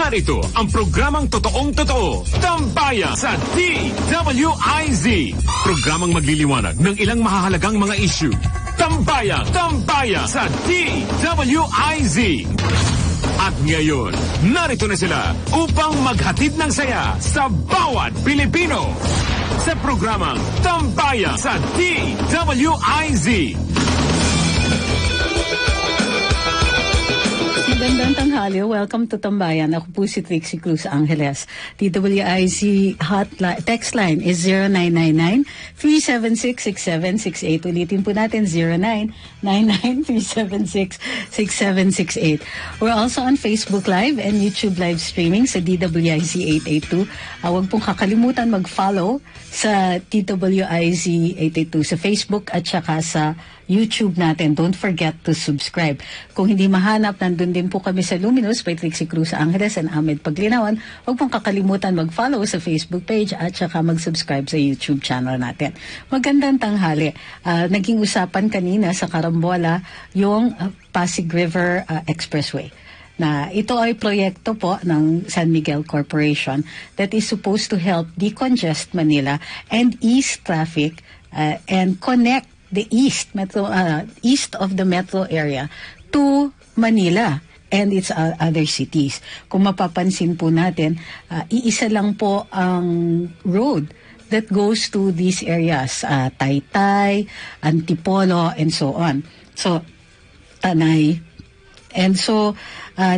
Narito ang programang totoong-totoo, Tambayan sa DWIZ. Programang magliliwanag ng ilang mahahalagang mga issue. Tambayan sa DWIZ. At ngayon, narito na sila upang maghatid ng saya sa bawat Pilipino. Sa programang Tambayan sa DWIZ. Magandang tanghali. Welcome to Tambayan. Ako po si Trixie Cruz Angeles. TWIZ hotline, text line is 0999-376-6768. Ulitin po natin, 0999-376-6768. We're also on Facebook Live and YouTube live streaming sa DWIZ 882. Huwag pong kakalimutan mag-follow sa TWIZ 882 sa Facebook at saka sa YouTube natin. Don't forget to subscribe. Kung hindi mahanap, nandun din po kami sa Luminous by Trixie Cruz Angeles and Ahmed Paglinawan. Huwag pong kakalimutan mag-follow sa Facebook page at saka mag-subscribe sa YouTube channel natin. Magandang tanghali. Naging usapan kanina sa Karambola yung Pasig River Expressway. Na ito ay proyekto po ng San Miguel Corporation that is supposed to help decongest Manila and ease traffic and connect the east of the metro area to Manila and its other cities. Kung mapapansin po natin, iisa lang po ang road that goes to these areas, Taytay, Antipolo, and so on. So, Tanay. And so,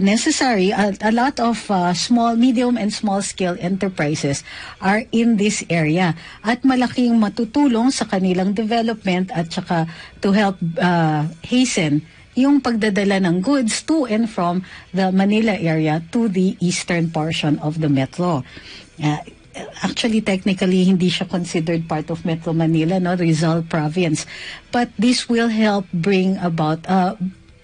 necessary, a lot of small, medium, and small-scale enterprises are in this area at malaking matutulong sa kanilang development at saka to help hasten yung pagdadala ng goods to and from the Manila area to the eastern portion of the metro. Actually, technically, hindi siya considered part of Metro Manila, no, Rizal province. But this will help bring about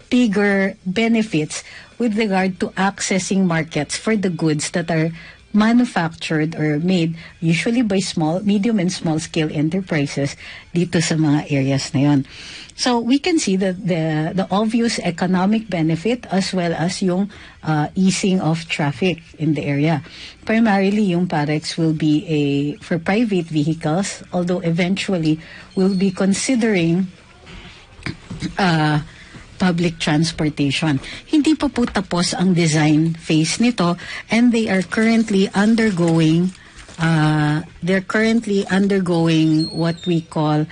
bigger benefits with regard to accessing markets for the goods that are manufactured or made usually by small, medium and small scale enterprises dito sa mga areas na yon. So we can see that the obvious economic benefit as well as yung easing of traffic in the area. Primarily yung Parex will be for private vehicles, although eventually we'll be considering public transportation. Hindi pa po tapos ang design phase nito and they are currently undergoing what we call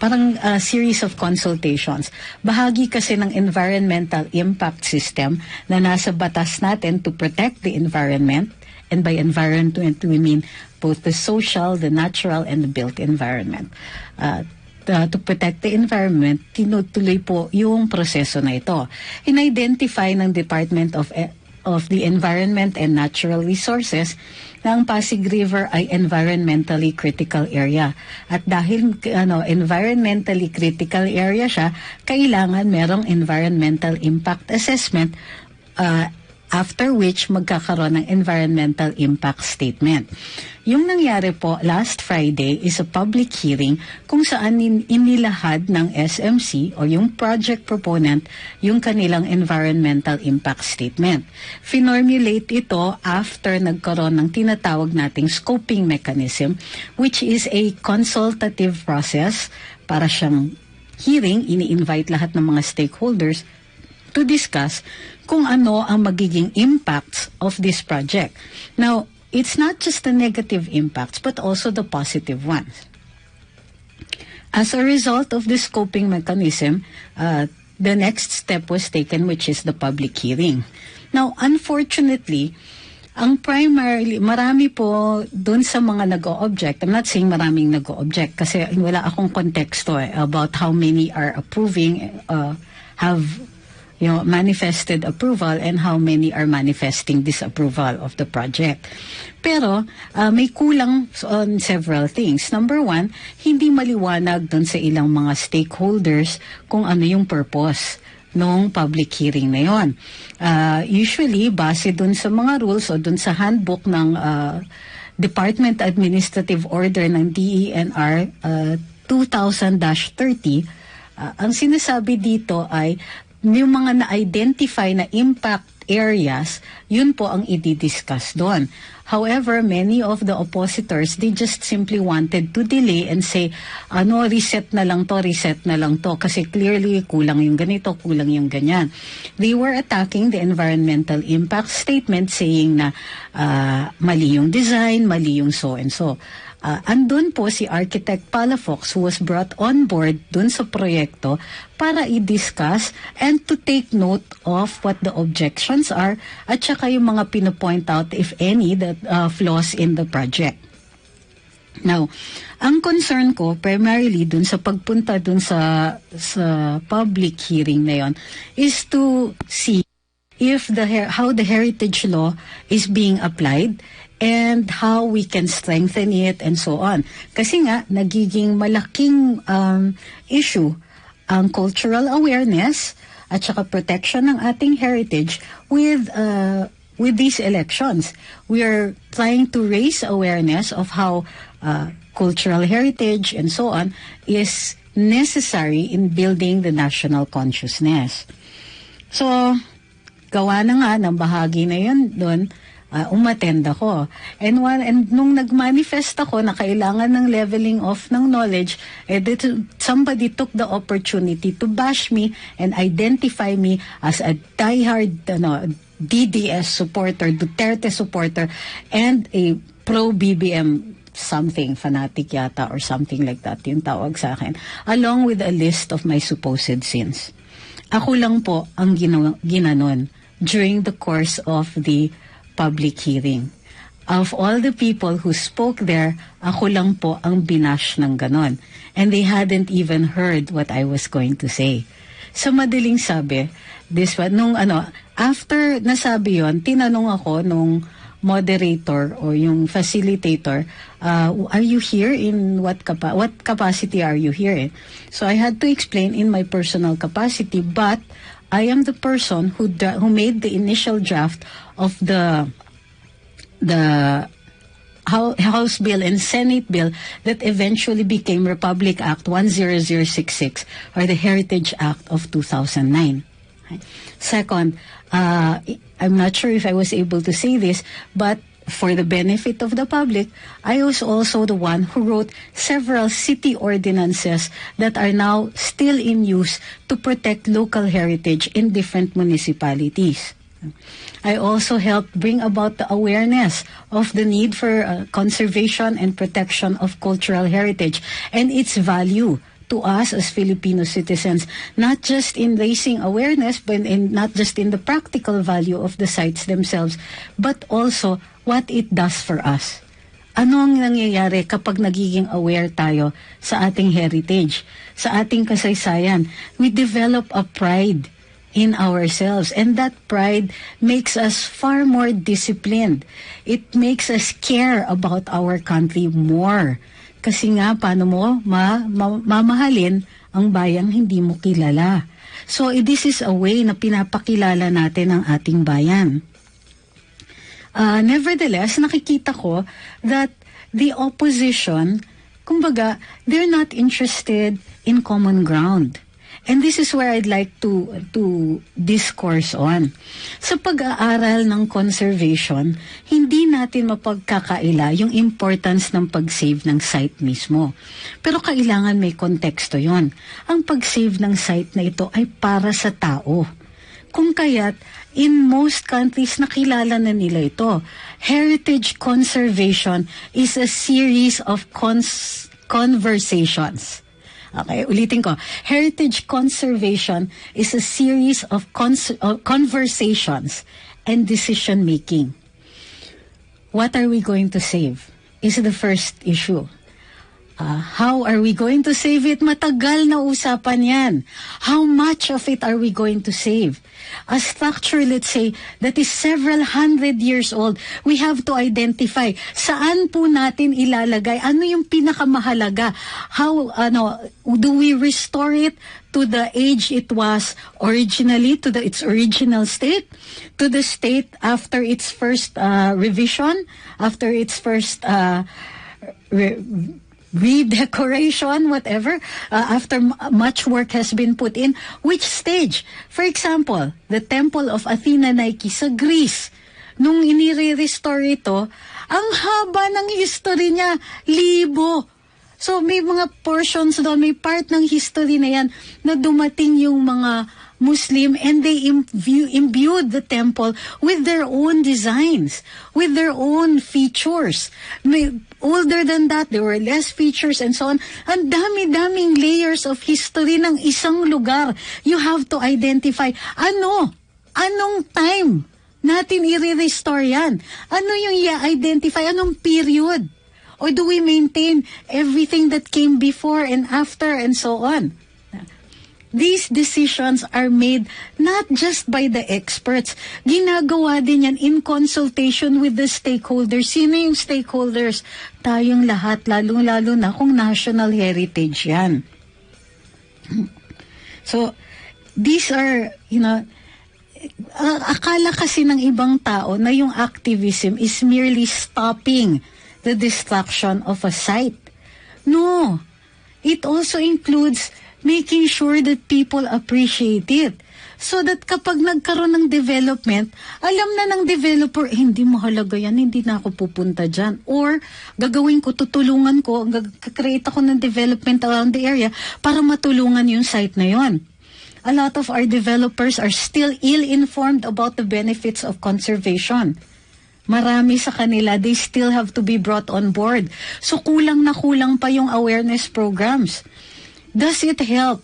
parang a series of consultations. Bahagi kasi ng environmental impact system na nasa batas natin to protect the environment, and by environment we mean both the social, the natural, and the built environment. To protect the environment, tinutuloy po yung proseso na ito. In-identify ng Department of the Environment and Natural Resources na ang Pasig River ay environmentally critical area. At dahil environmentally critical area siya, kailangan merong environmental impact assessment after which magkakaroon ng environmental impact statement. Yung nangyari po last Friday is a public hearing kung saan inilahad ng SMC o yung project proponent yung kanilang environmental impact statement. Finormulate ito after nagkaroon ng tinatawag nating scoping mechanism, which is a consultative process para siyang hearing, ini-invite lahat ng mga stakeholders to discuss kung ano ang magiging impacts of this project. Now, it's not just the negative impacts but also the positive ones. As a result of the scoping mechanism, the next step was taken, which is the public hearing. Now, unfortunately, marami po dun sa mga nag-o-object. I'm not saying maraming nag-o-object kasi wala akong konteksto about how many are approving, have manifested approval and how many are manifesting disapproval of the project. Pero may kulang on several things. Number one, hindi maliwanag dun sa ilang mga stakeholders kung ano yung purpose nung public hearing na yon. Usually, base dun sa mga rules o dun sa handbook ng Department Administrative Order ng DENR 2000-30, ang sinasabi dito ay yung mga na-identify na impact areas, yun po ang i-discuss doon. However, many of the oppositors, they just simply wanted to delay and say, reset na lang to, kasi clearly kulang yung ganito, kulang yung ganyan. They were attacking the environmental impact statement, saying na mali yung design, mali yung so and so. Andun po si Architect Palafox, who was brought on board dun sa proyekto para i-discuss and to take note of what the objections are at saka yung mga pinopoint out, if any, that flaws in the project. Now, ang concern ko primarily dun sa pagpunta dun sa public hearing na yon is to see if how the heritage law is being applied and how we can strengthen it and so on. Kasi nga, nagiging malaking issue ang cultural awareness at saka protection ng ating heritage with these elections. We are trying to raise awareness of how cultural heritage and so on is necessary in building the national consciousness. So, gawa na nga ng bahagi na yun doon, umattend ako. And nung nag-manifest ako na kailangan ng leveling off ng knowledge, somebody took the opportunity to bash me and identify me as a diehard DDS supporter, Duterte supporter, and a pro-BBM something, fanatic yata or something like that, yung tawag sa akin, along with a list of my supposed sins. Ako lang po ang ginanon during the course of the public hearing. Of all the people who spoke there, ako lang po ang binash ng ganon. And they hadn't even heard what I was going to say. So madaling sabi, after nasabi yon, tinanong ako nung moderator o yung facilitator, are you here in what capacity are you here in? So I had to explain in my personal capacity, but I am the person who made the initial draft of the House bill and Senate bill that eventually became Republic Act 10066 or the Heritage Act of 2009. Second, I'm not sure if I was able to say this, but for the benefit of the public, I was also the one who wrote several city ordinances that are now still in use to protect local heritage in different municipalities. I also helped bring about the awareness of the need for conservation and protection of cultural heritage and its value to us as Filipino citizens, not just in raising awareness, but not just in the practical value of the sites themselves, but also what it does for us. Ano ang nangyayari kapag nagiging aware tayo sa ating heritage, sa ating kasaysayan? We develop a pride in ourselves, and that pride makes us far more disciplined. It makes us care about our country more. Kasi nga, paano mo mamahalin ang bayang hindi mo kilala? So, this is a way na pinapakilala natin ang ating bayan. Nevertheless, nakikita ko that the opposition, kumbaga, they're not interested in common ground. And this is where I'd like to discourse on. Sa pag-aaral ng conservation, hindi natin mapagkakaila yung importance ng pag-save ng site mismo. Pero kailangan may konteksto yon. Ang pag-save ng site na ito ay para sa tao. Kung kaya't, in most countries nakilala na nila ito. Heritage conservation is a series of conversations. Okay, ulitin ko. Heritage conservation is a series of conversations and decision-making. What are we going to save is the first issue. How are we going to save it? Matagal na usapan yan. How much of it are we going to save? A structure, let's say, that is several hundred years old, we have to identify saan po natin ilalagay, ano yung pinakamahalaga, how, do we restore it to the age it was originally, to its original state, to the state after its first revision, after its first redecoration, whatever, after much work has been put in. Which stage? For example, the Temple of Athena Nike sa Greece. Nung inire-restore ito, ang haba ng history niya, libo. So may mga portions doon, may part ng history na yan na dumating yung mga Muslim and they imbued the temple with their own designs, with their own features. Older than that, there were less features and so on. Ang dami-daming layers of history ng isang lugar. You have to identify, anong time natin i-restore yan? Ano yung i-identify? Anong period? Or do we maintain everything that came before and after and so on? These decisions are made not just by the experts. Ginagawa din yan in consultation with the stakeholders. Sino yung stakeholders? Tayong lahat, lalo-lalo na kung national heritage yan. So, these are, akala kasi ng ibang tao na yung activism is merely stopping the destruction of a site. No, it also includes making sure that people appreciate it. So that kapag nagkaroon ng development, alam na ng developer, hindi mahalaga yan, hindi na ako pupunta dyan. Or, gagawin ko, tutulungan ko, create ako ng development around the area para matulungan yung site na yon. A lot of our developers are still ill-informed about the benefits of conservation. Marami sa kanila, they still have to be brought on board. So kulang na kulang pa yung awareness programs. Does it help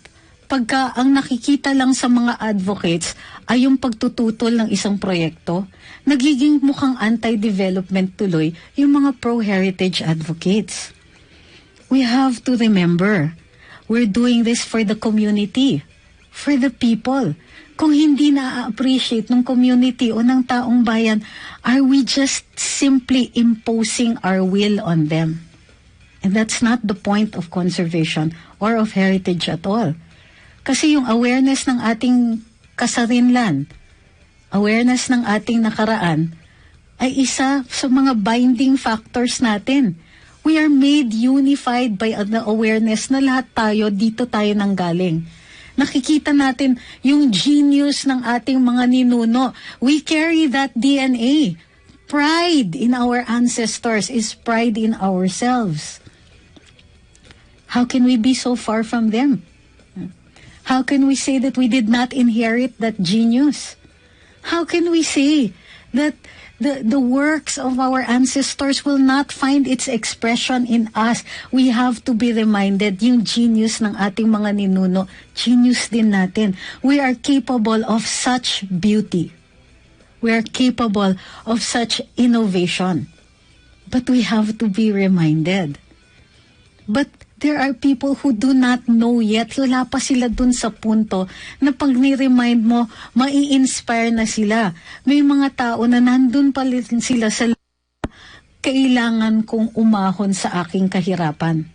pagka ang nakikita lang sa mga advocates ay yung pagtututol ng isang proyekto? Nagiging mukhang anti-development tuloy yung mga pro-heritage advocates. We have to remember, we're doing this for the community, for the people. Kung hindi na-appreciate ng community o ng taong bayan, are we just simply imposing our will on them? And that's not the point of conservation or of heritage at all. Kasi yung awareness ng ating kasarinlan, awareness ng ating nakaraan, ay isa sa mga binding factors natin. We are made unified by the awareness na lahat tayo, dito tayo nanggaling. Nakikita natin yung genius ng ating mga ninuno. We carry that DNA. Pride in our ancestors is pride in ourselves. How can we be so far from them? How can we say that we did not inherit that genius? How can we say that the works of our ancestors will not find its expression in us? We have to be reminded, yung genius ng ating mga ninuno, genius din natin. We are capable of such beauty. We are capable of such innovation. But we have to be reminded. But there are people who do not know yet. Wala pa sila dun sa punto na pag ni-remind mo, mai-inspire na sila. May mga tao na nandun pa rin sila sa kailangan kong umahon sa aking kahirapan.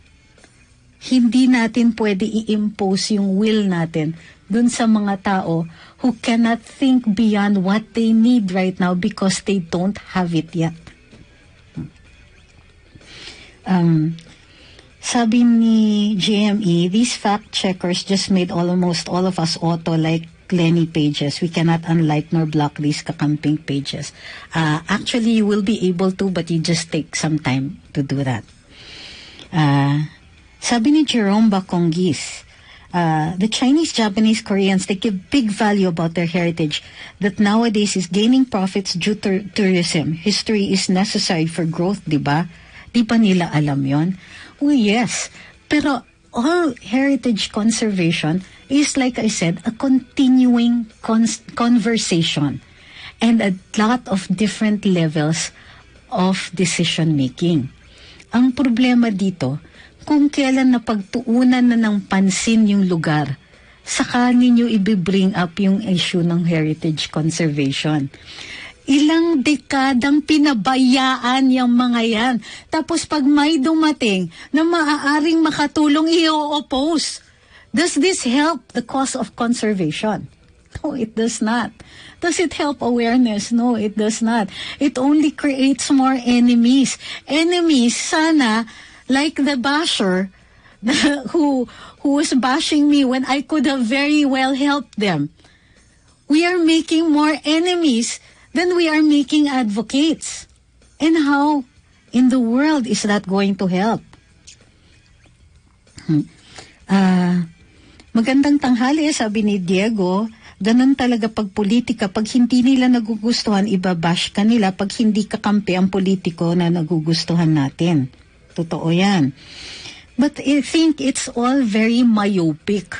Hindi natin pwede i-impose yung will natin dun sa mga tao who cannot think beyond what they need right now because they don't have it yet. Sabi ni GME, these fact checkers just made almost all of us auto-like Lenny pages. We cannot unlike nor block these kakamping pages. Actually, you will be able to, but you just take some time to do that. Sabi ni Jerome Bakongis, the Chinese, Japanese, Koreans, they give big value about their heritage that nowadays is gaining profits due to tourism. History is necessary for growth, di ba? Di ba nila alam yon? Oh, yes. Pero all heritage conservation is, like I said, a continuing conversation and a lot of different levels of decision-making. Ang problema dito, kung kailan napagtuunan na ng pansin yung lugar, saka ninyo i-bring up yung issue ng heritage conservation. Ilang dekadang pinabayaan yung mga yan. Tapos pag may dumating na maaaring makatulong, i-oppose. Does this help the cause of conservation? No, it does not. Does it help awareness? No, it does not. It only creates more enemies. Enemies, sana like the basher who was bashing me when I could have very well helped them. We are making more enemies than we are making advocates. And how in the world is that going to help? Magandang tanghali, sabi ni Diego. Ganun talaga pag politika. Pag hindi nila nagugustuhan, ibabash ka nila. Pag hindi kakampi ang politiko na nagugustuhan natin. Totoo yan. But I think it's all very myopic.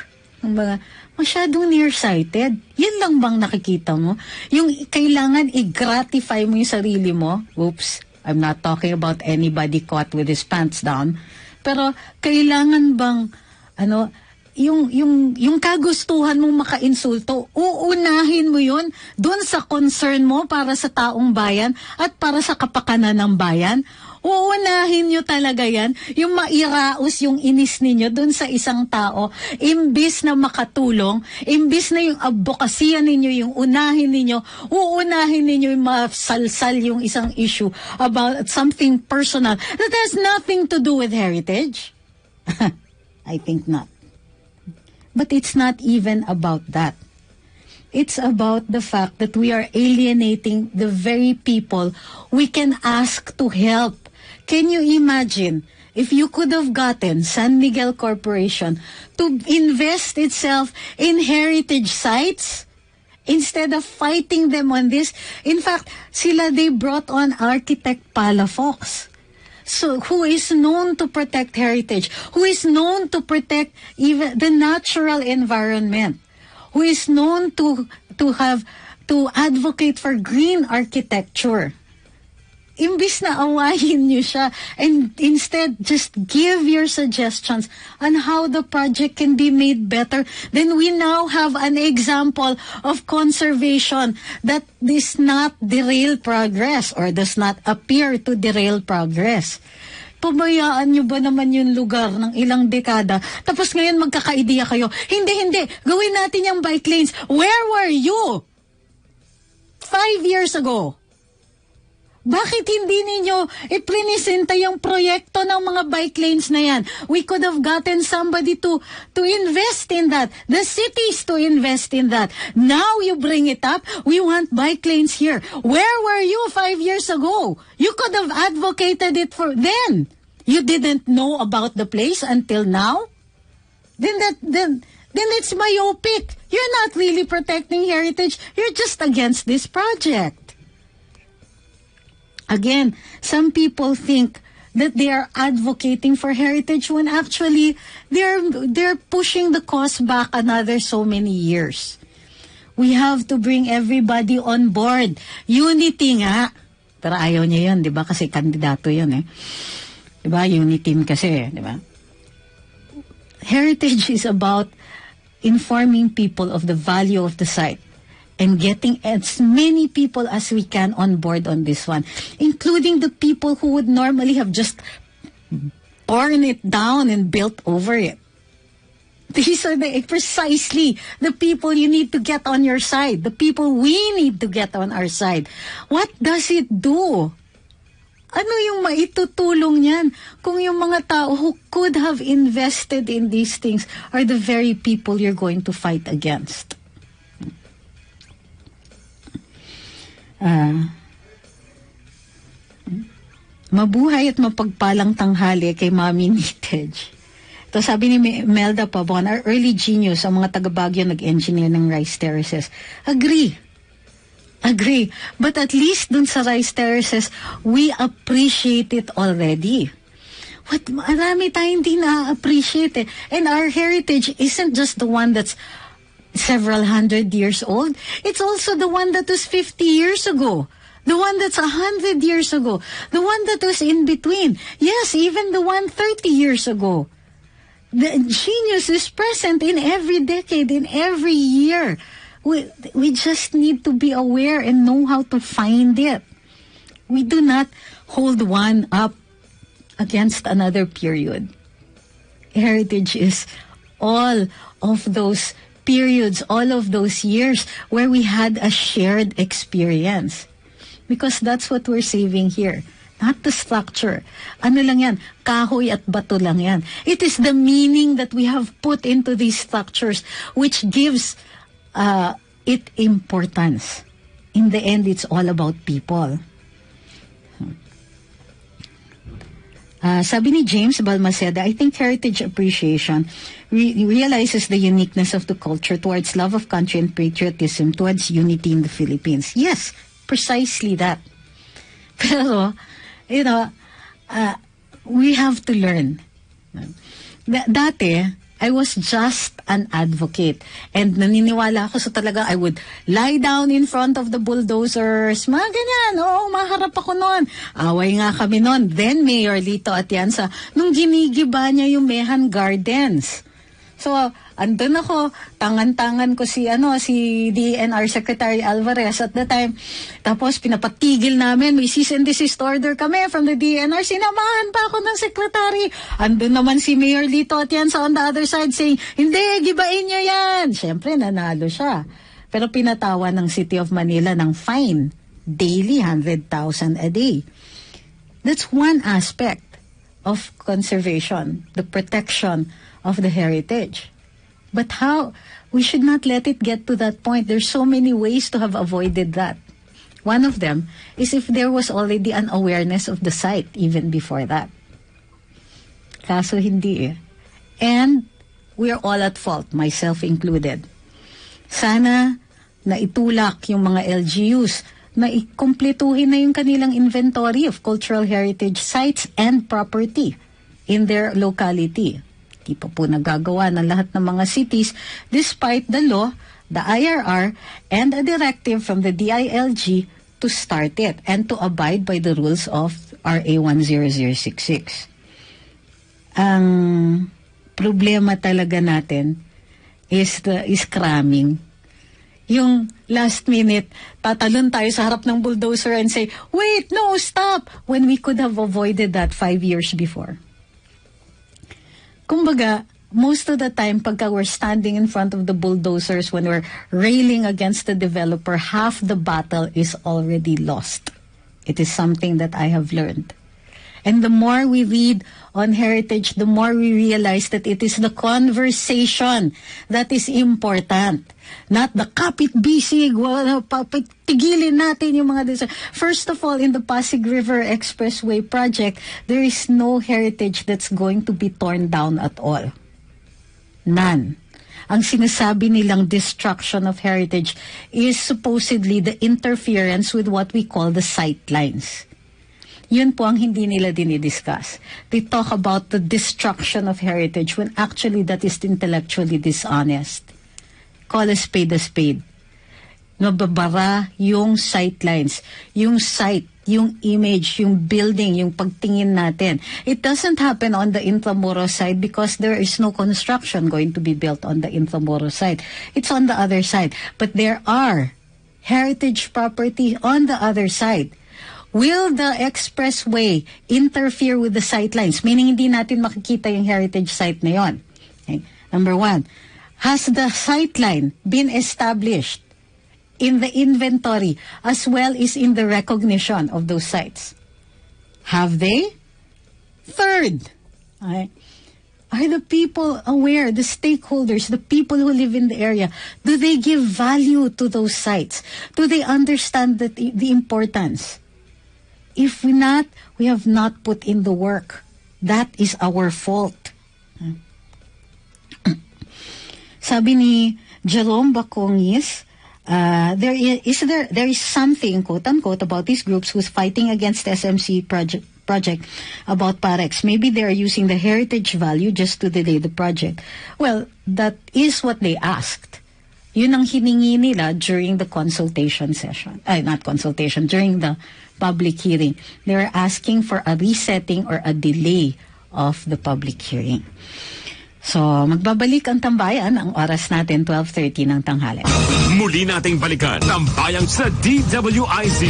Masyadong nearsighted. Yan lang bang nakikita mo? Yung kailangan i-gratify mo yung sarili mo. Oops, I'm not talking about anybody caught with his pants down. Pero kailangan bang, yung kagustuhan mong maka-insulto, uunahin mo yun doon sa concern mo para sa taong bayan at para sa kapakanan ng bayan. Uunahin nyo talaga yan, yung mairaos yung inis ninyo dun sa isang tao, imbis na makatulong, imbis na yung advokasya ninyo, yung unahin ninyo, uunahin ninyo yung masalsal yung isang issue about something personal that has nothing to do with heritage. I think not. But it's not even about that. It's about the fact that we are alienating the very people we can ask to help. Can you imagine if you could have gotten San Miguel Corporation to invest itself in heritage sites instead of fighting them on this? In fact, they brought on architect Palafox, so who is known to protect heritage, who is known to protect even the natural environment, who is known to advocate for green architecture. Imbis na awayin niyo siya, and instead just give your suggestions on how the project can be made better, then we now have an example of conservation that does not derail progress or does not appear to derail progress. Pabayaan niyo ba naman yung lugar ng ilang dekada, tapos ngayon magkaka-idea kayo, hindi, gawin natin yung bike lanes. Where were you 5 years ago? Bakit hindi ninyo iprinisenta yung proyekto ng mga bike lanes na yan? We could have gotten somebody to invest in that. The cities to invest in that. Now you bring it up, we want bike lanes here. Where were you 5 years ago? You could have advocated it for then. You didn't know about the place until now? Then it's myopic. You're not really protecting heritage. You're just against this project. Again, some people think that they are advocating for heritage when actually they're pushing the cause back another so many years. We have to bring everybody on board. Unity nga. Pero ayaw niya yun, di ba? Kasi kandidato yun eh. Di ba? Unity kasi, di ba? Heritage is about informing people of the value of the site and getting as many people as we can on board on this one, including the people who would normally have just torn it down and built over it. These are precisely the people you need to get on your side, the people we need to get on our side. What does it do? Ano yung maitutulong niyan kung yung mga tao who could have invested in these things are the very people you're going to fight against? Mabuhay at mapagpalang tanghali kay Mami Nitej. Ito sabi ni Melda Pabon, our early genius, ang mga taga-Baguio nag-engineer ng rice terraces. Agree. But at least dun sa rice terraces, we appreciate it already. Marami tayong hindi na-appreciate eh. And our heritage isn't just the one that's several hundred years old. It's also the one that was 50 years ago. The one that's 100 years ago. The one that was in between. Yes, even the one 30 years ago. The genius is present in every decade, in every year. We just need to be aware and know how to find it. We do not hold one up against another period. Heritage is all of those periods, all of those years where we had a shared experience. Because that's what we're saving here. not the structure. Ano lang yan? Kahoy at bato lang yan. It is the meaning that we have put into these structures which gives it importance. In the end, it's all about people. Sabi ni James Balmaceda, I think heritage appreciation realizes the uniqueness of the culture towards love of country and patriotism towards unity in the Philippines. Yes, precisely that. Pero, we have to learn. Dati, I was just an advocate. And naniniwala ako sa talaga, I would lie down in front of the bulldozers. Mga ganyan. Oo, maharap ako noon. Away nga kami noon. Then Mayor Lito Atienza, nung ginigiba niya yung Mehan Gardens. So, andun ako, tangan-tangan ko si DNR Secretary Alvarez at the time. Tapos, pinapatigil namin, may cease and desist order kami from the DNR. Sinamahan pa ako ng secretary. Andun naman si Mayor Lito Atienza on the other side saying, hindi, gibain niyo yan. Siyempre, nanalo siya. Pero pinatawa ng City of Manila ng fine. Daily, 100,000 a day. That's one aspect of conservation, the protection of the heritage. But how? We should not let it get to that point. There's so many ways to have avoided that. One of them is if there was already an awareness of the site even before that. Kaso hindi eh. And we're all at fault, myself included. Sana na itulak yung mga LGUs na ikumpletuhin na yung kanilang inventory of cultural heritage sites and property in their locality. Di pa po nagagawa ng lahat ng mga cities despite the law, the IRR, and a directive from the DILG to start it and to abide by the rules of RA 10066. Ang problema talaga natin is cramming. Yung last minute, tatalon tayo sa harap ng bulldozer and say, wait, no, stop! When we could have avoided that 5 years before. Kumbaga, most of the time, pagka we're standing in front of the bulldozers, when we're railing against the developer, half the battle is already lost. It is something that I have learned. And the more we read on heritage, the more we realize that it is the conversation that is important. Not the kapit bisig, tigilin natin yung mga First of all, in the Pasig River Expressway project, there is no heritage that's going to be torn down at all. None. Ang sinasabi nilang destruction of heritage is supposedly the interference with what we call the sightlines. Yun po ang hindi nila dinidiscuss. They talk about the destruction of heritage when actually that is intellectually dishonest. Call a spade a spade. Nababara yung sightlines, yung site, yung image, yung building, yung pagtingin natin. It doesn't happen on the Intramuros side because there is no construction going to be built on the Intramuros side. It's on the other side. But there are heritage property on the other side. Will the expressway interfere with the sightlines? Meaning hindi natin makikita yung heritage site na yon. Okay. Number one, has the sightline been established in the inventory as well as in the recognition of those sites? Have they? Third, okay, are the people aware, the stakeholders, the people who live in the area, do they give value to those sites? Do they understand the importance? If we have not put in the work. That is our fault. Sabi ni Jerome Bacongis, there is something, quote unquote, about these groups who's fighting against SMC project about Parex. Maybe they are using the heritage value just to delay the project. Well, that is what they asked. Yun ang hiningi nila during the consultation session. Not consultation, during the public hearing. They were asking for a resetting or a delay of the public hearing. So, magbabalik ang Tambayan, ang oras natin 12:30 ng tanghali. Muli nating balikan Tambayan sa DWIZ.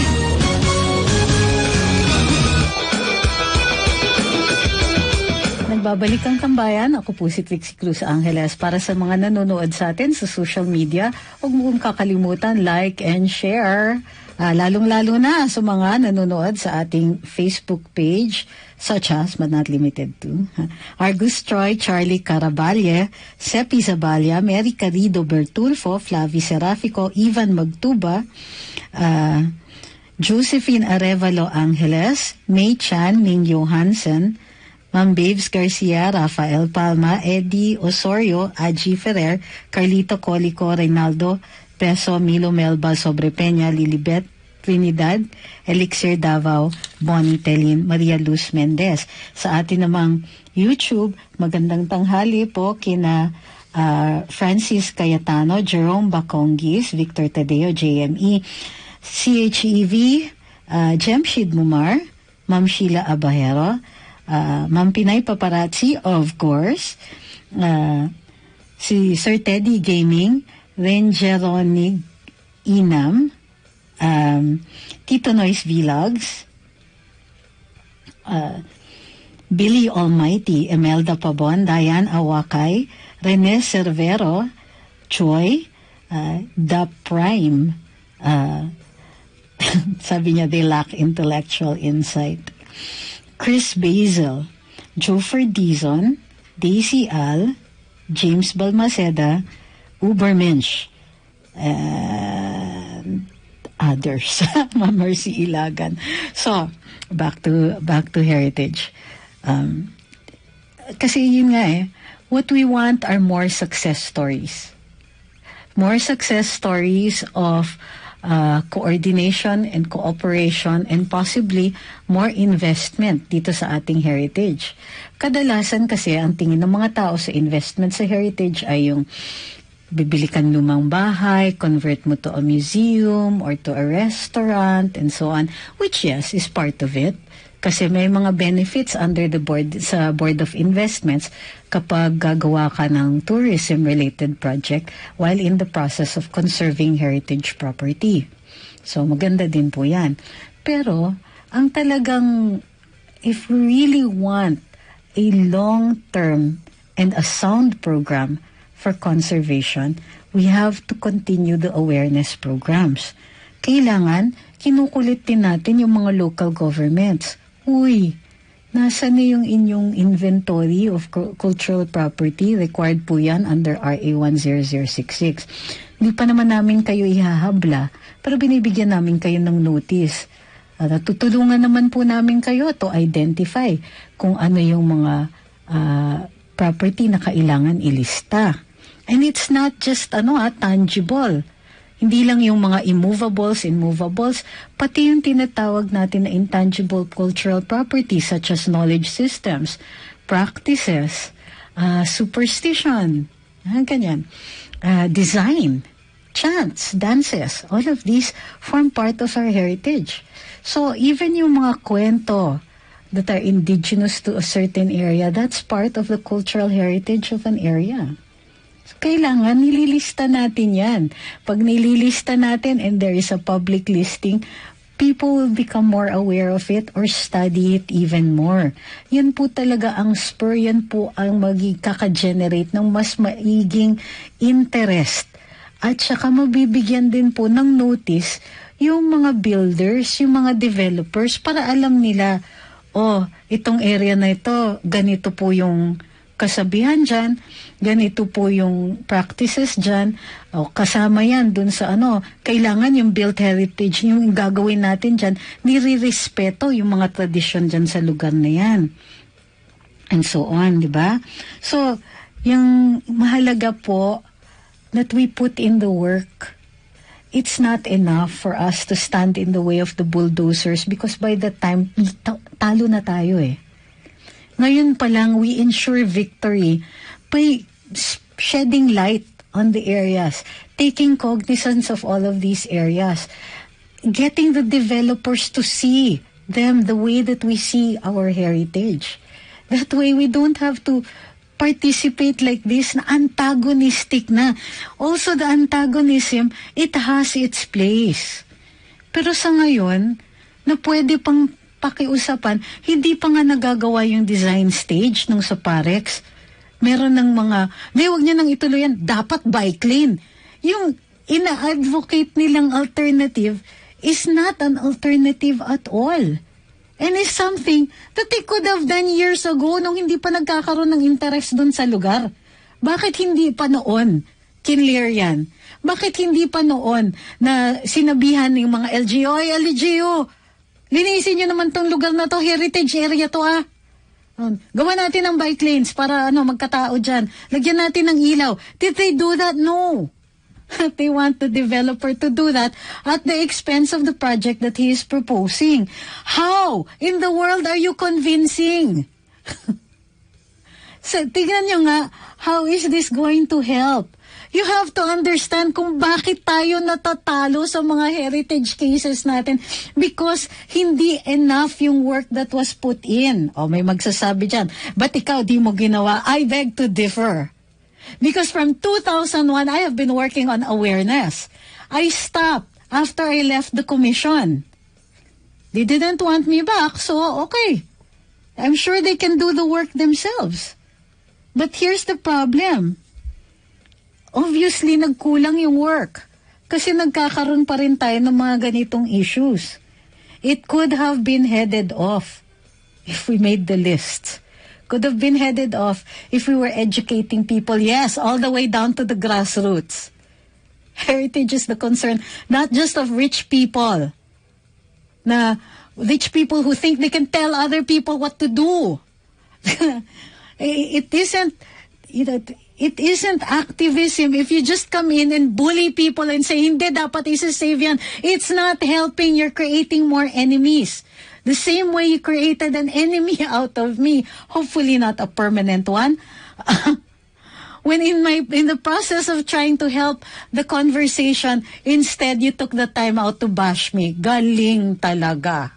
Nagbabalik ang Tambayan. Ako po si Trixie Cruz Angeles. Para sa mga nanonood sa atin sa social media, huwag mo kong kakalimutan, like and share lalong-lalo na sa mga nanonood sa ating Facebook page, such as, but not limited to, Argus Troy, Charlie Caraballe, Sepi Zabalia, Mary Carido Bertulfo, Flavi Serafico, Ivan Magtuba, Josephine Arevalo Angeles, May Chan, Ming Johansen, Ma'am Babes Garcia, Rafael Palma, Eddie Osorio, Aji Ferrer, Carlito Colico, Reynaldo Peso, Milo Melba Sobrepeña, Lilibet Trinidad, Elixir Davao, Bonnie Telin, Maria Luz Mendez. Sa atin namang YouTube, magandang tanghali po kina Francis Cayetano, Jerome Bacongis, Victor Tadeo, JME, CHEV, Jemshid Mumar, Ma'am Sheila Abahero, Ma'am Pinay Paparazzi, of course, si Sir Teddy Gaming, Rengeronig Inam, Tito Noise Vlogs, Billy Almighty, Emelda Pabon, Diane Awakay, Rene Cervero, Choi, The Prime, sabi niya, they lack intellectual insight. Chris Basil, Jofer Dizon, Daisy Al, James Balmaceda, Ubermensch, and others. Mercy Ilagan. So, back to heritage. Kasi yun nga what we want are more success stories. More success stories of coordination and cooperation and possibly more investment dito sa ating heritage. Kadalasan kasi ang tingin ng mga tao sa investment sa heritage ay yung bibili kang lumang bahay, convert mo to a museum or to a restaurant and so on, which yes, is part of it. Kasi may mga benefits under the board, sa Board of Investments kapag gagawa ka ng tourism-related project while in the process of conserving heritage property. So, maganda din po yan. Pero, ang talagang, if we really want a long-term and a sound program for conservation, we have to continue the awareness programs. Kailangan, kinukulit din natin yung mga local governments. Uy, nasa na yung inyong inventory of cultural property? Required po yan under RA 10066. Hindi pa naman namin kayo ihahabla, pero binibigyan namin kayo ng notice. Tutulungan naman po namin kayo to identify kung ano yung mga property na kailangan ilista. And it's not just tangible. Hindi lang yung mga immovables, pati yung tinatawag natin na intangible cultural property such as knowledge systems, practices, superstition, ganyan, design, chants, dances, all of these form part of our heritage. So even yung mga kwento that are indigenous to a certain area, that's part of the cultural heritage of an area. Kailangan nililista natin yan. Pag nililista natin and there is a public listing, people will become more aware of it or study it even more. Yan po talaga ang spur, yan po ang magkaka-generate ng mas maiging interest. At saka mabibigyan din po ng notice yung mga builders, yung mga developers para alam nila, itong area na ito, ganito po yung kasabihan dyan, ganito po yung practices dyan, kasama yan dun sa kailangan yung built heritage, yung gagawin natin dyan, nire-respeto yung mga tradisyon dyan sa lugar na yan. And so on, di ba? So, yung mahalaga po that we put in the work, it's not enough for us to stand in the way of the bulldozers because by that time, talo na tayo Ngayon pa lang, we ensure victory by shedding light on the areas, taking cognizance of all of these areas, getting the developers to see them the way that we see our heritage. That way, we don't have to participate like this na antagonistic na. Also, the antagonism, it has its place. Pero sa ngayon, na pwede pang pakiusapan, hindi pa nga nagagawa yung design stage ng sa Parex. Meron ng mga, wag niya nang ituloy yan, dapat bike lane. Yung ina-advocate nilang alternative is not an alternative at all. And is something that they could have done years ago nung hindi pa nagkakaroon ng interest dun sa lugar. Bakit hindi pa noon kinlear yan? Bakit hindi pa noon na sinabihan ng mga LGU, ay LGU, linisin nyo naman tong lugar na to, heritage area to Gawa natin ng bike lanes para magkatao dyan. Lagyan natin ng ilaw. Did they do that? No. They want the developer to do that at the expense of the project that he is proposing. How in the world are you convincing? So, tingnan nyo nga, how is this going to help? You have to understand kung bakit tayo natatalo sa mga heritage cases natin because hindi enough yung work that was put in. May magsasabi dyan, but ikaw di mo ginawa. I beg to differ. Because from 2001, I have been working on awareness. I stopped after I left the commission. They didn't want me back, so okay. I'm sure they can do the work themselves. But here's the problem. Obviously, nagkulang yung work. Kasi nagkakaroon pa rin tayo ng mga ganitong issues. It could have been headed off if we made the list. Could have been headed off if we were educating people, yes, all the way down to the grassroots. Heritage is the concern, not just of rich people. Rich people who think they can tell other people what to do. It isn't activism if you just come in and bully people and say, hindi dapat isa-save yan. It's not helping, you're creating more enemies. The same way you created an enemy out of me, hopefully not a permanent one. When in the process of trying to help the conversation, instead you took the time out to bash me. Galing talaga.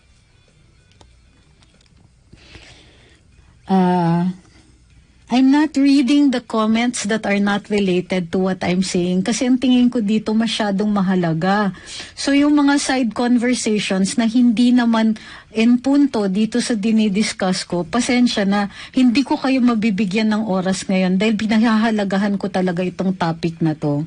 I'm not reading the comments that are not related to what I'm saying kasi ang tingin ko dito masyadong mahalaga. So yung mga side conversations na hindi naman in punto dito sa dinidiscuss ko, pasensya na, hindi ko kayo mabibigyan ng oras ngayon dahil pinahahalagahan ko talaga itong topic na to.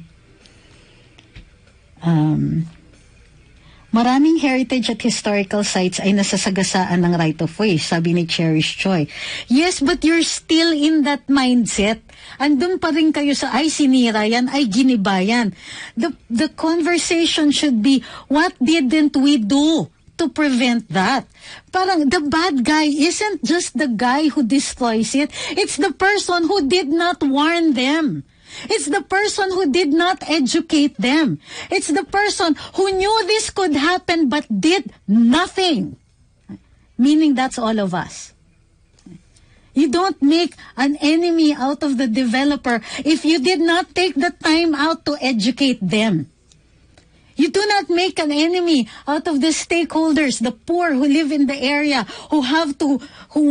Maraming heritage at historical sites ay nasasagasaan ng right of way, sabi ni Cherish Choi. Yes, but you're still in that mindset. Andun pa rin kayo sa ay sinira yan, ay giniba yan. The conversation should be, what didn't we do to prevent that? Parang the bad guy isn't just the guy who destroys it. It's the person who did not warn them. It's the person who did not educate them. It's the person who knew this could happen but did nothing. Meaning that's all of us. You don't make an enemy out of the developer if you did not take the time out to educate them. You do not make an enemy out of the stakeholders, the poor who live in the area, who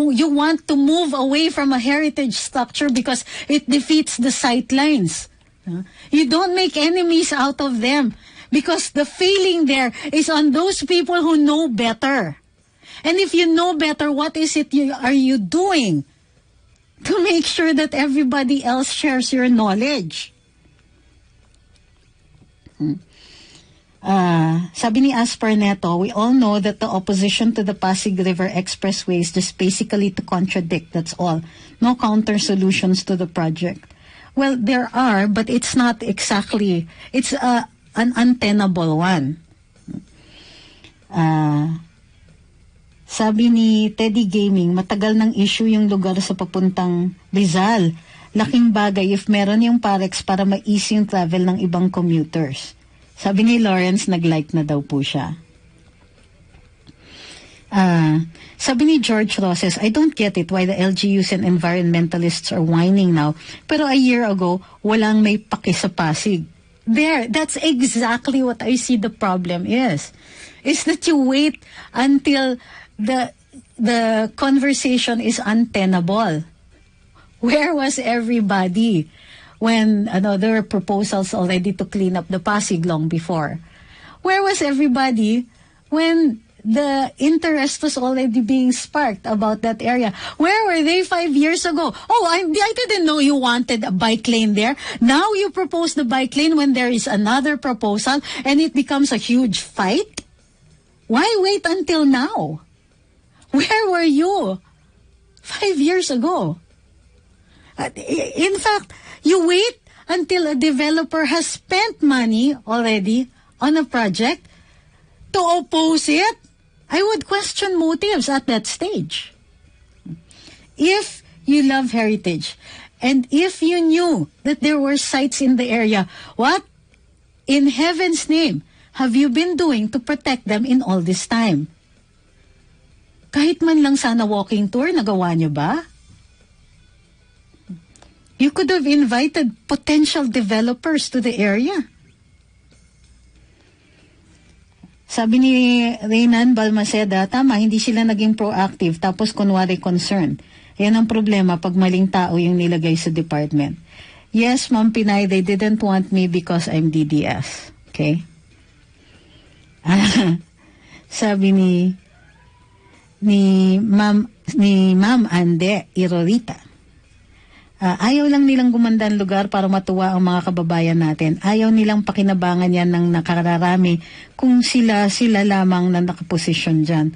you want to move away from a heritage structure because it defeats the sightlines. You don't make enemies out of them because the failing there is on those people who know better. And if you know better, what is it are you doing to make sure that everybody else shares your knowledge? Sabi ni Asper Neto, we all know that the opposition to the Pasig River Expressway is just basically to contradict, that's all. No counter solutions to the project. Well, there are, but it's not exactly, it's an untenable one. Sabi ni Teddy Gaming, matagal ng issue yung lugar sa papuntang Rizal. Laking bagay if meron yung parex para ma-ease yung travel ng ibang commuters. Sabi ni Lawrence, nag-like na daw po siya. Sabi ni George Roses, I don't get it why the LGUs and environmentalists are whining now. Pero a year ago, walang may paki sa Pasig. There, that's exactly what I see the problem is that you wait until the conversation is untenable. Where was everybody when there were proposals already to clean up the Pasig long before? Where was everybody when the interest was already being sparked about that area? Where were they 5 years ago? Oh, I didn't know you wanted a bike lane there. Now you propose the bike lane when there is another proposal and it becomes a huge fight? Why wait until now? Where were you 5 years ago? In fact, you wait until a developer has spent money already on a project to oppose it. I would question motives at that stage. If you love heritage, and if you knew that there were sites in the area, what in heaven's name have you been doing to protect them in all this time? Kahit man lang sana walking tour, nagawa nyo ba? You could have invited potential developers to the area. Sabi ni Reynan Balmaceda, tama, hindi sila naging proactive tapos kunwari concerned. Yan ang problema pag maling tao yung nilagay sa department. Yes, Ma'am Pinay, they didn't want me because I'm DDS. Okay? Sabi ni Ma'am Ande Irorita, ayaw lang nilang gumanda ang lugar para matuwa ang mga kababayan natin. Ayaw nilang pakinabangan yan ng nakararami kung sila lamang na nakaposisyon dyan.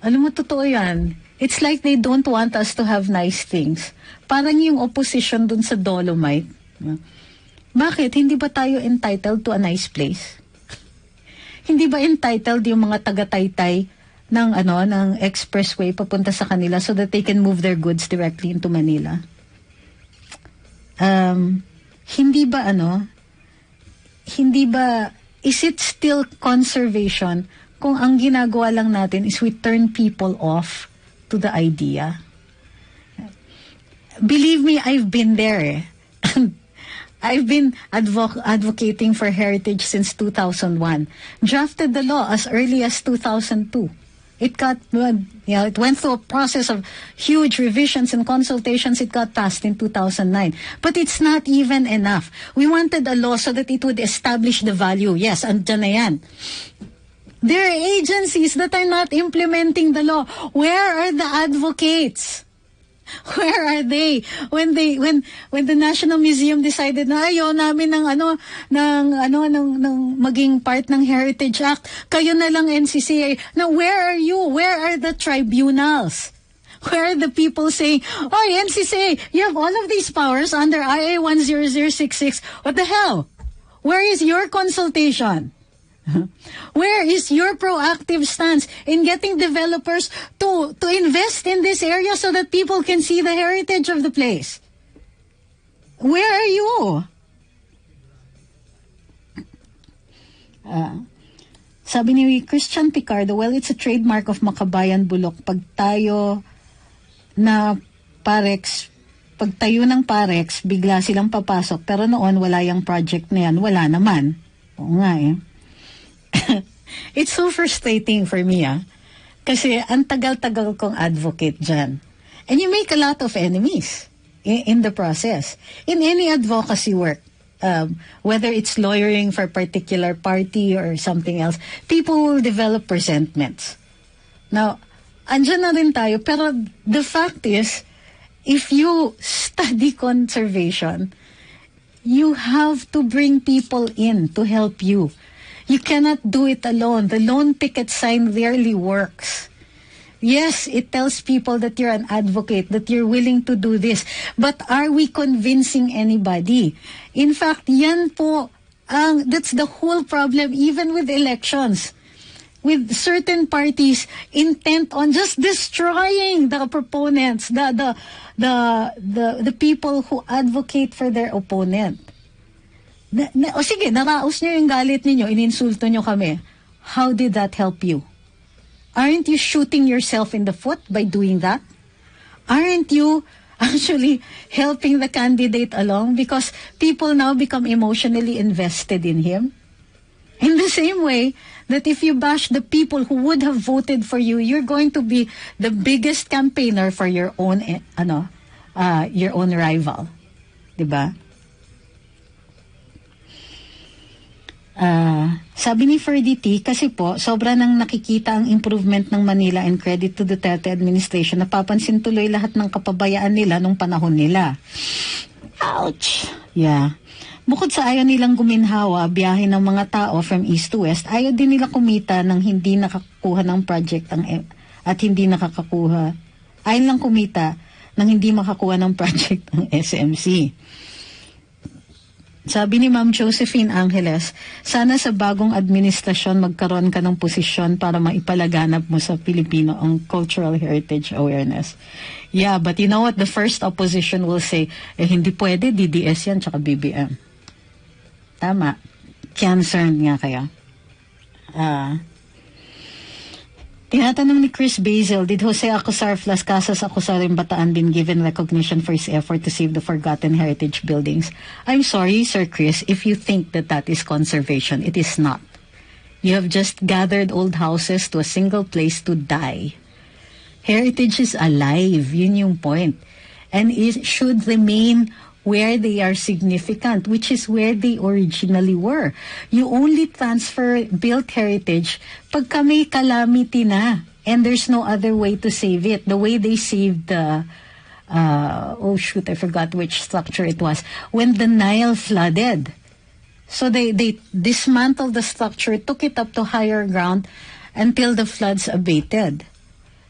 Alam mo, totoo yan. It's like they don't want us to have nice things. Parang yung opposition dun sa Dolomite. Bakit? Hindi ba tayo entitled to a nice place? Hindi ba entitled yung mga taga-Taytay ng expressway papunta sa kanila so that they can move their goods directly into Manila? Hindi ba, is it still conservation kung ang ginagawa lang natin is we turn people off to the idea? Believe me, I've been there. I've been advocating for heritage since 2001. Drafted the law as early as 2002. It went through a process of huge revisions and consultations. It got passed in 2009. But it's not even enough. We wanted a law so that it would establish the value. Yes, andyan na yan. There are agencies that are not implementing the law. Where are the advocates? Where are they? When the National Museum decided na ayaw namin ng maging part ng Heritage Act, kayo na lang NCCA. Now, where are you? Where are the tribunals? Where are the people saying, oh, NCCA, you have all of these powers under IA 10066. What the hell? Where is your consultation? Where is your proactive stance in getting developers to invest in this area so that people can see the heritage of the place? Where are you? Sabi ni Christian Picardo, well, it's a trademark of Makabayan Bulok. Pag tayo ng Parex, bigla silang papasok. Pero noon, wala yung project na yan. Wala naman. Oo nga eh. It's so frustrating for me, kasi ang tagal-tagal kong advocate dyan. And you make a lot of enemies in the process. In any advocacy work, whether it's lawyering for a particular party or something else, people will develop resentments. Now, andyan na rin tayo, pero the fact is, if you study conservation, you have to bring people in to help you. You cannot do it alone. The lone picket sign rarely works. Yes, it tells people that you're an advocate, that you're willing to do this. But are we convincing anybody? In fact, that's the whole problem, even with elections. With certain parties intent on just destroying the proponents, the people who advocate for their opponent. Sige, naraos nyo yung galit ninyo, ininsulto nyo kami. How did that help you? Aren't you shooting yourself in the foot by doing that? Aren't you actually helping the candidate along because people now become emotionally invested in him? In the same way that if you bash the people who would have voted for you, you're going to be the biggest campaigner for your own rival. Diba? Sabi ni Ferdy T, kasi po, sobra nang nakikita ang improvement ng Manila and credit to the Duterte administration. Napapansin tuloy lahat ng kapabayaan nila nung panahon nila. Ouch! Yeah. Bukod sa ayaw nilang guminhawa, biyahe ng mga tao from east to west, ayaw din nila kumita ng hindi nakakuha ng project at hindi nakakakuha. Ayaw lang kumita ng hindi makakuha ng project ng SMC. Sabi ni Ma'am Josephine Angeles, sana sa bagong administrasyon magkaroon ka ng posisyon para maipalaganap mo sa Pilipino ang cultural heritage awareness. Yeah, but you know what? The first opposition will say, hindi pwede, DDS yan, tsaka BBM. Tama. Concerned nga kaya. Tinatanong ni Chris Basil, did Jose Acosar Las Casas Acosar in Bataan been given recognition for his effort to save the forgotten heritage buildings? I'm sorry, Sir Chris, if you think that that is conservation. It is not. You have just gathered old houses to a single place to die. Heritage is alive, yun yung point. And it should remain where they are significant, which is where they originally were. You only transfer built heritage pagka may calamity na and there's no other way to save it. The way they saved the, I forgot which structure it was, when the Nile flooded. So they dismantled the structure, took it up to higher ground until the floods abated.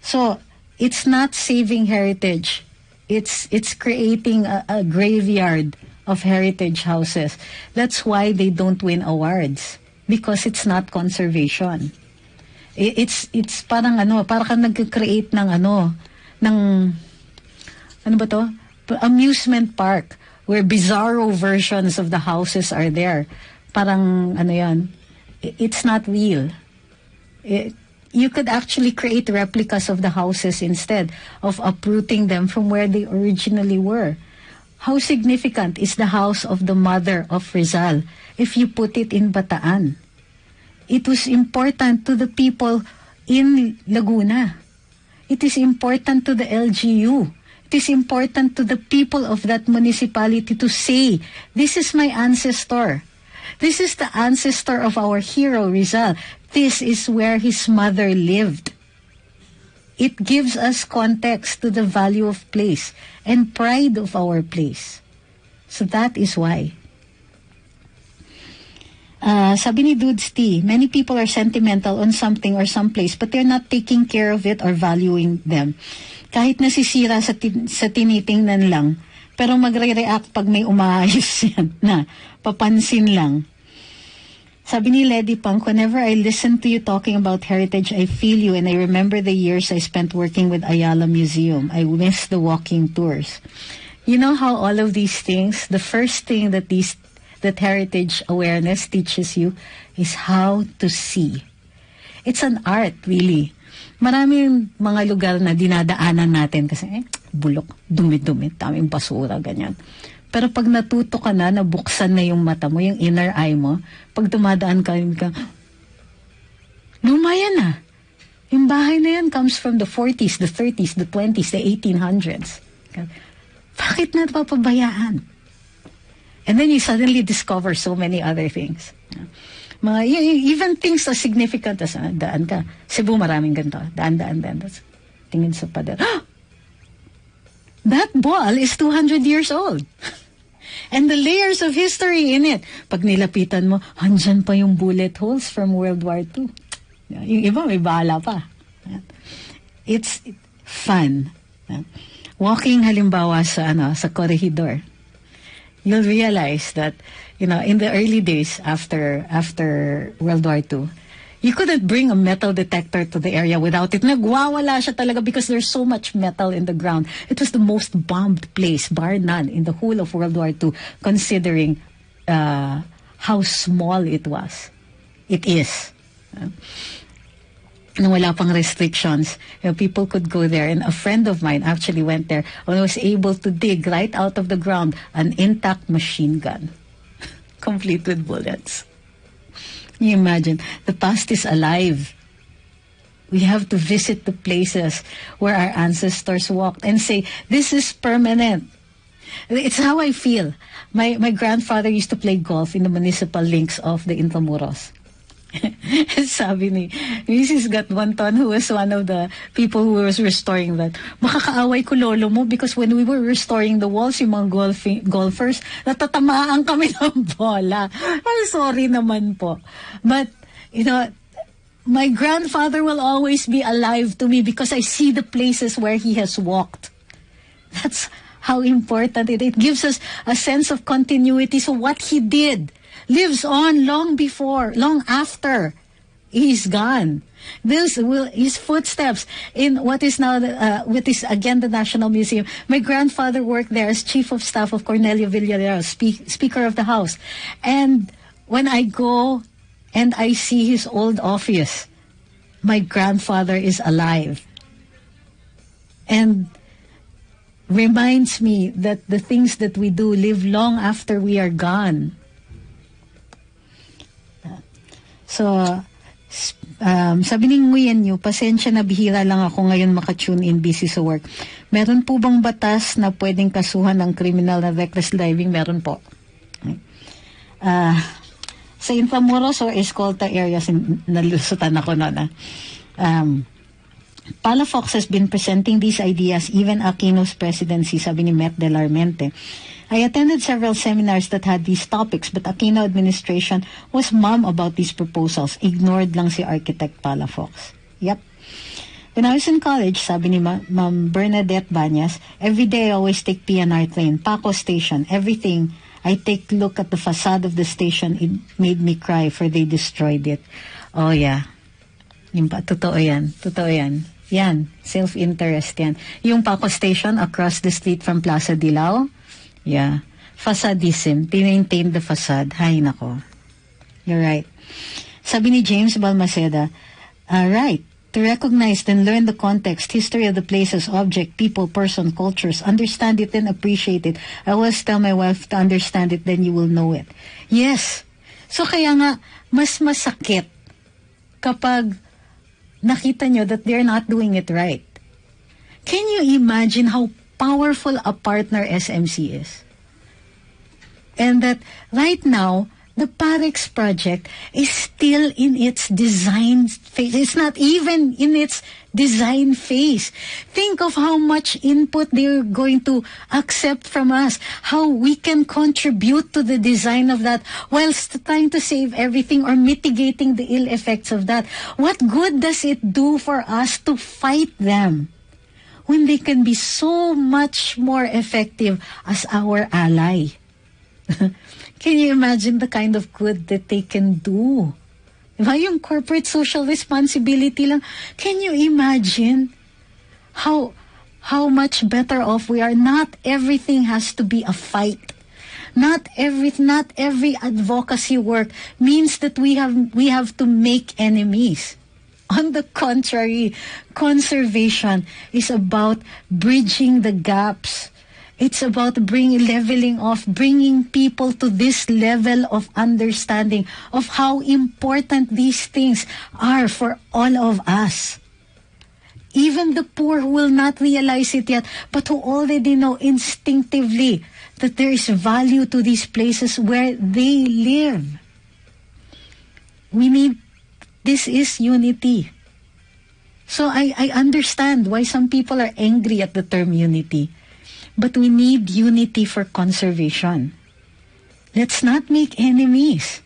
So it's not saving heritage. It's creating a graveyard of heritage houses. That's why they don't win awards, because it's not conservation. It's parang parang nag-create ng amusement park where bizarro versions of the houses are there. Parang it's not real. You could actually create replicas of the houses instead of uprooting them from where they originally were. How significant is the house of the mother of Rizal if you put it in Bataan? It was important to the people in Laguna. It is important to the LGU. It is important to the people of that municipality to say, this is my ancestor. This is the ancestor of our hero, Rizal. This is where his mother lived. It gives us context to the value of place and pride of our place. So that is why. Sabi ni Dudes T, many people are sentimental on something or someplace but they're not taking care of it or valuing them. Kahit nasisira sa tinitingnan lang, pero magre-react pag may umaayos yan na papansin lang. Sabi ni Lady Punk, whenever I listen to you talking about heritage, I feel you and I remember the years I spent working with Ayala Museum. I miss the walking tours. You know how all of these things, the first thing that heritage awareness teaches you is how to see. It's an art, really. Maraming mga lugar na dinadaanan natin kasi bulok, dumi-dumi, daming basura, ganyan. Pero pag natuto ka na, nabuksan na yung mata mo, yung inner eye mo, pag dumadaan ka, luma yan ah. Yung bahay na yan comes from the 40s, the 30s, the 20s, the 1800s. Bakit napapabayaan? And then you suddenly discover so many other things. Even things as significant as daan ka. Cebu maraming ganito. Daan. Tingin sa pader. That ball is 200 years old. And the layers of history in it. Pag nilapitan mo, andyan pa yung bullet holes from World War II. Yung iba may bala pa. It's fun. Walking halimbawa sa Corregidor, you'll realize that, in the early days after World War II, you couldn't bring a metal detector to the area without it. Nagwawala siya talaga because there's so much metal in the ground. It was the most bombed place, bar none, in the whole of World War II, considering how small it was. It is. Nung wala pang restrictions, people could go there. And a friend of mine actually went there and was able to dig right out of the ground an intact machine gun, complete with bullets. You imagine, the past is alive. We have to visit the places where our ancestors walked and say, this is permanent. It's how I feel. My grandfather used to play golf in the municipal links of the Intramuros. Sabi ni Mrs. Gatwanton, who was one of the people who was restoring that, makakaaway ko lolo mo because when we were restoring the walls, yung mga golfers, natatamaan kami ng bola. I'm sorry naman po. But, you know, my grandfather will always be alive to me because I see the places where he has walked. That's how important it is. It gives us a sense of continuity. So what he did lives on long after he's gone. His footsteps in what is now what is again the National Museum. My grandfather worked there as Chief of Staff of Cornelio Villarreal, Speaker of the House. And when I go and I see his old office, my grandfather is alive. And reminds me that the things that we do live long after we are gone. So, sabi ni Nguyen Yu, pasensya na bihira lang ako ngayon makatune in, busy sa work. Meron po bang batas na pwedeng kasuhan ng criminal na reckless driving? Meron po. Sa Intramuros or Escolta areas, nalusutan ako na. Palafox has been presenting these ideas, even Aquino's presidency, sabi ni Met del Armente. I attended several seminars that had these topics, but Aquino administration was mum about these proposals. Ignored lang si Architect Palafox. Yep. When I was in college, sabi ni Ma'am Bernadette Banyas, every day I always take PNR train, Paco Station, everything. I take a look at the facade of the station. It made me cry for they destroyed it. Oh yeah. Totoo yan. Totoo yan. Yan. Self-interest yan. Yung Paco Station across the street from Plaza Dilao, yeah. Facadism. Tinmaintain the facade. Hay nako. You're right. Sabi ni James Balmaceda, right. To recognize and learn the context, history of the places, object, people, person, cultures, understand it and appreciate it. I always tell my wife to understand it, then you will know it. Yes. So kaya nga, mas masakit kapag nakita nyo that they're not doing it right. Can you imagine how powerful a partner SMC is? And that right now, the Parex project is still in its design phase. It's not even in its design phase. Think of how much input they're going to accept from us, how we can contribute to the design of that whilst trying to save everything or mitigating the ill effects of that. What good does it do for us to fight them when they can be so much more effective as our ally? Can you imagine the kind of good that they can do? Diba? Yung corporate social responsibility lang. Can you imagine how much better off we are? Not everything has to be a fight. Not every advocacy work means that we have to make enemies. On the contrary, conservation is about bridging the gaps. It's about leveling off, bringing people to this level of understanding of how important these things are for all of us. Even the poor who will not realize it yet, but who already know instinctively that there is value to these places where they live. This is unity. So I understand why some people are angry at the term unity. But we need unity for conservation. Let's not make enemies.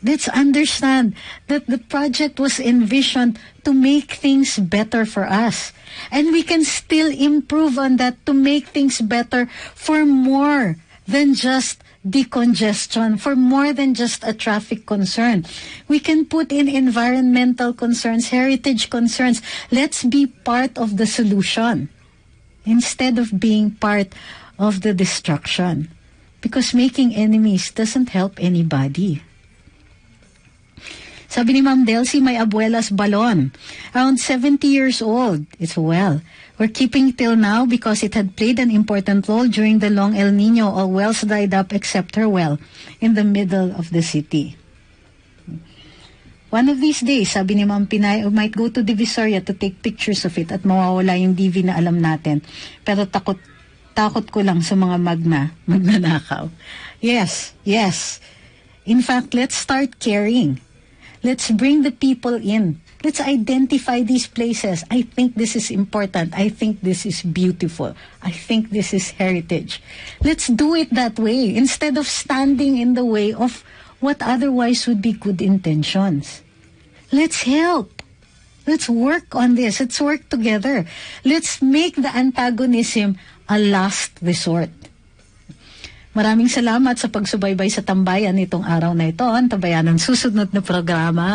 Let's understand that the project was envisioned to make things better for us. And we can still improve on that to make things better for more than just decongestion, for more than just a traffic concern. We can put in environmental concerns, heritage concerns. Let's be part of the solution instead of being part of the destruction. Because making enemies doesn't help anybody. Sabi ni Ma'am Delcy, my abuela's balon. Around 70 years old. It's well. We're keeping it till now because it had played an important role during the long El Nino. All wells dried up except her well in the middle of the city. One of these days, sabi ni Ma'am Pinay, we might go to Divisoria to take pictures of it at mawawala yung DV na alam natin. Pero takot ko lang sa mga magnanakaw. Yes. In fact, let's start caring. Let's bring the people in. Let's identify these places. I think this is important. I think this is beautiful. I think this is heritage. Let's do it that way instead of standing in the way of what otherwise would be good intentions. Let's help. Let's work on this. Let's work together. Let's make the antagonism a last resort. Maraming salamat sa pagsubaybay sa Tambayan nitong araw na ito. Ang Tambayan ng susunod na programa.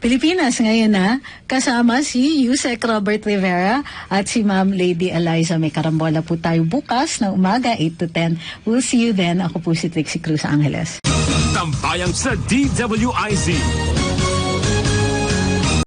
Pilipinas ngayon na kasama si Yusek Robert Rivera at si Ma'am Lady Eliza. May karambola po tayo bukas na umaga 8 to 10. We'll see you then. Ako po si Trixie Cruz Angeles. Tambayang sa DWIZ.